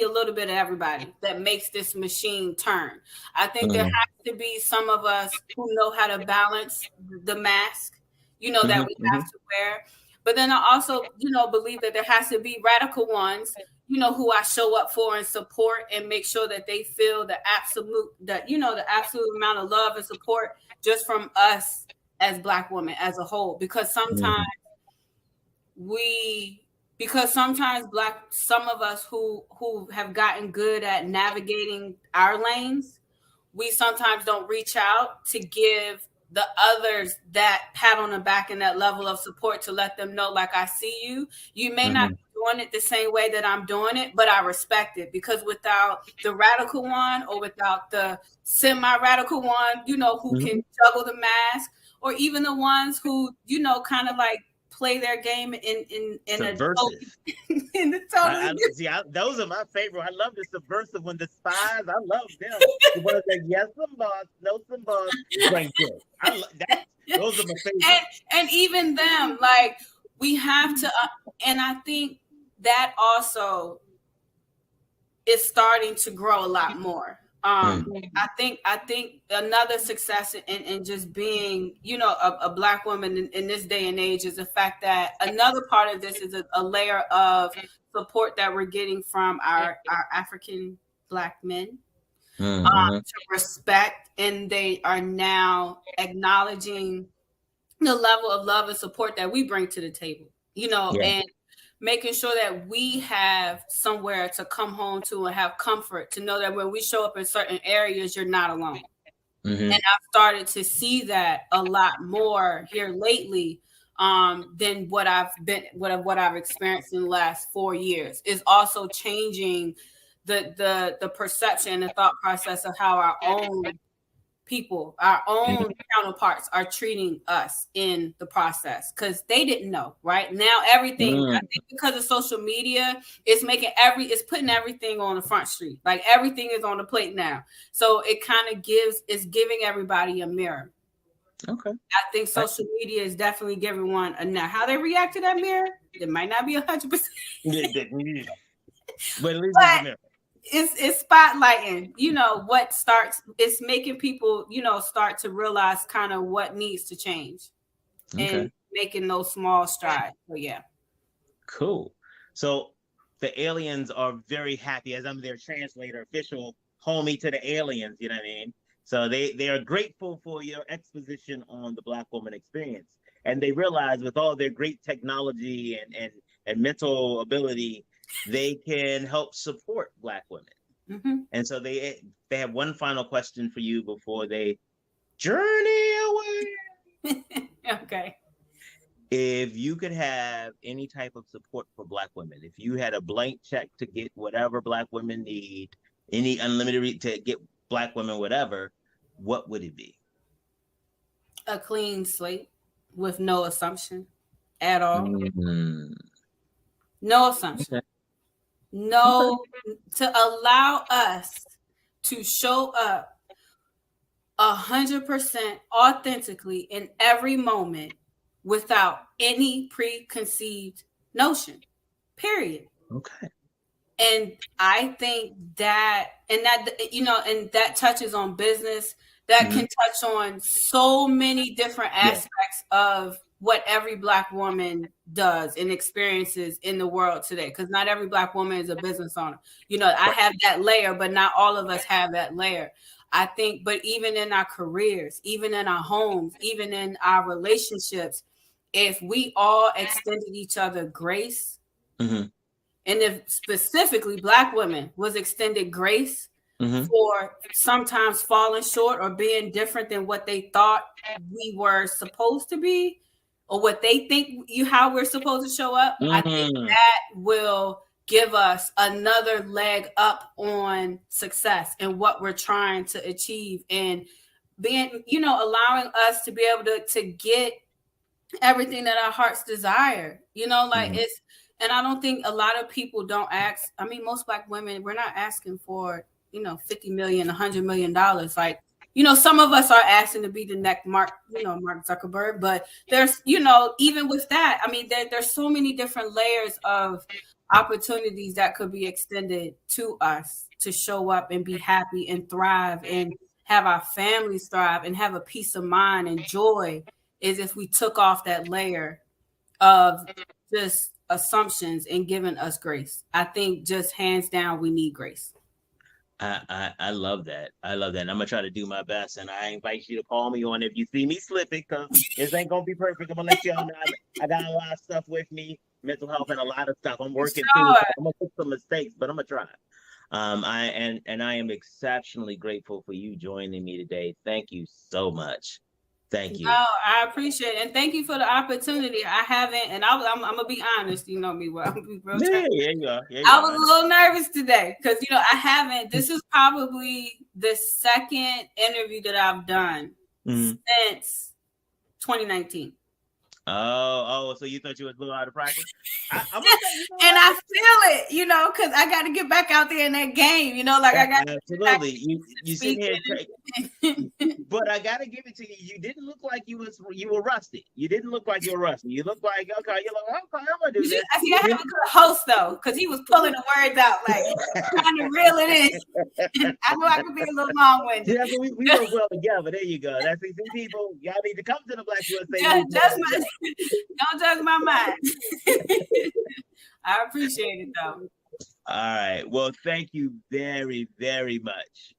a little bit of everybody that makes this machine turn. I think there has to be some of us who know how to balance the mask, that we have to wear. But then I also, believe that there has to be radical ones, who I show up for and support and make sure that they feel the absolute amount of love and support just from us as Black women as a whole. Because sometimes some of us who have gotten good at navigating our lanes, we sometimes don't reach out to give the others that pat on the back and that level of support to let them know, like, I see you. You may not be doing it the same way that I'm doing it, but I respect it, because without the radical one or without the semi-radical one, who can juggle the mask, or even the ones who, kind of like play their game in subversive. In the total. Those are my favorite. I love the subversive one, the spies. I love them. The ones that yes, some boss, no, some boss. Right there. I love that. Those are my favorite. And even them, like, we have to, and I think that also is starting to grow a lot more. I think another success in just being, a Black woman in this day and age is the fact that another part of this is a layer of support that we're getting from our African Black men, to respect, and they are now acknowledging the level of love and support that we bring to the table, and making sure that we have somewhere to come home to and have comfort to know that when we show up in certain areas, you're not alone. And I've started to see that a lot more here lately than what I've experienced in the last 4 years. Is also changing the perception and the thought process of how our own people, our own counterparts are treating us in the process, because they didn't know. Right now, everything, I think because of social media, it's putting everything on the front street. Like everything is on the plate now. So it kind of is giving everybody a mirror. Okay. I think social media is definitely giving one a now. How they react to that mirror, it might not be 100%. But at least it's a mirror. It's spotlighting, it's making people, start to realize kind of what needs to change and making those small strides. So yeah. Cool. So the aliens are very happy, as I'm their translator, official homie to the aliens, you know what I mean? So they are grateful for your exposition on the Black woman experience. And they realize with all their great technology and mental ability, they can help support Black women. And so they have one final question for you before they journey away. Okay. If you could have any type of support for Black women, if you had a blank check to get whatever Black women need, any unlimited to get Black women whatever, what would it be? A clean slate with no assumption at all. No assumption. Okay. No, to allow us to show up 100% authentically in every moment without any preconceived notion, period. Okay. And I think that touches on business, that can touch on so many different aspects of what every Black woman does and experiences in the world today. Because not every Black woman is a business owner. I have that layer, but not all of us have that layer. I think, but even in our careers, even in our homes, even in our relationships, if we all extended each other grace, and if specifically Black women was extended grace for sometimes falling short or being different than what they thought we were supposed to be, or what they think how we're supposed to show up, I think that will give us another leg up on success and what we're trying to achieve, and being, allowing us to be able to get everything that our hearts desire, it's, and I don't think a lot of people don't ask. I mean, most Black women, we're not asking for, $50 million, $100 million. Like, some of us are asking to be the next Mark Zuckerberg, but there's, even with that, I mean, there's so many different layers of opportunities that could be extended to us to show up and be happy and thrive and have our families thrive and have a peace of mind and joy, is if we took off that layer of just assumptions and giving us grace. I think just hands down, we need grace. I love that. I love that. And I'm gonna try to do my best. And I invite you to call me on if you see me slipping, because this ain't gonna be perfect. I'm gonna let y'all know I got a lot of stuff with me, mental health and a lot of stuff. I'm working through. I'm gonna make some mistakes, but I'm gonna try. I am exceptionally grateful for you joining me today. Thank you so much. Thank you. Oh, I appreciate it. And thank you for the opportunity. I haven't, and I'm going to be honest, you know me well. I'm gonna be real I was a little nervous today because, I haven't, this is probably the second interview that I've done since 2019. Oh, so you thought you was a little out of practice? And I feel it, because I got to get back out there in that game, I got absolutely. You sit here, but I got to give it to you. You didn't look like you were rusty. You didn't look like you were rusty. You look like okay. You're like okay, I'm gonna do this. I have a good host though, because he was pulling the words out like trying to reel it in. I know I could be a little long-winded. Yeah, we work well together. There you go. That's these people. Y'all need to come to the BlackUSA. Don't judge my mind. I appreciate it though. All right. Well, thank you very, very much.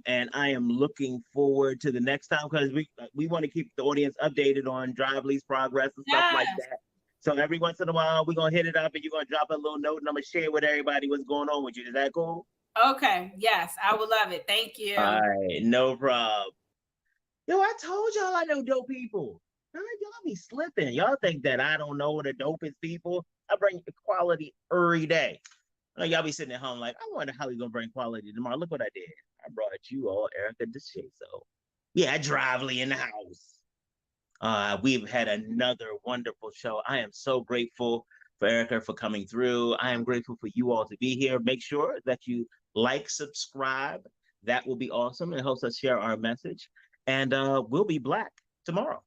And I am looking forward to the next time because we want to keep the audience updated on Drively's progress and stuff like Yes. that. So every once in a while, we're gonna hit it up and you're gonna drop a little note and I'm gonna share with everybody what's going on with you. Is that cool? Okay. Yes, I would love it. Thank All you. right, no problem. Yo, I told y'all I know dope people. Y'all be slipping. Y'all think that I don't know the dopest people. I bring quality every day. Y'all be sitting at home like, I wonder how he's gonna bring quality tomorrow. Look what I did. I brought you all Erica DeShazo. Yeah, Drively in the house. We've had another wonderful show. I am so grateful for Erica for coming through. I am grateful for you all to be here. Make sure that you like, subscribe. That will be awesome. It helps us share our message. And we'll be black tomorrow.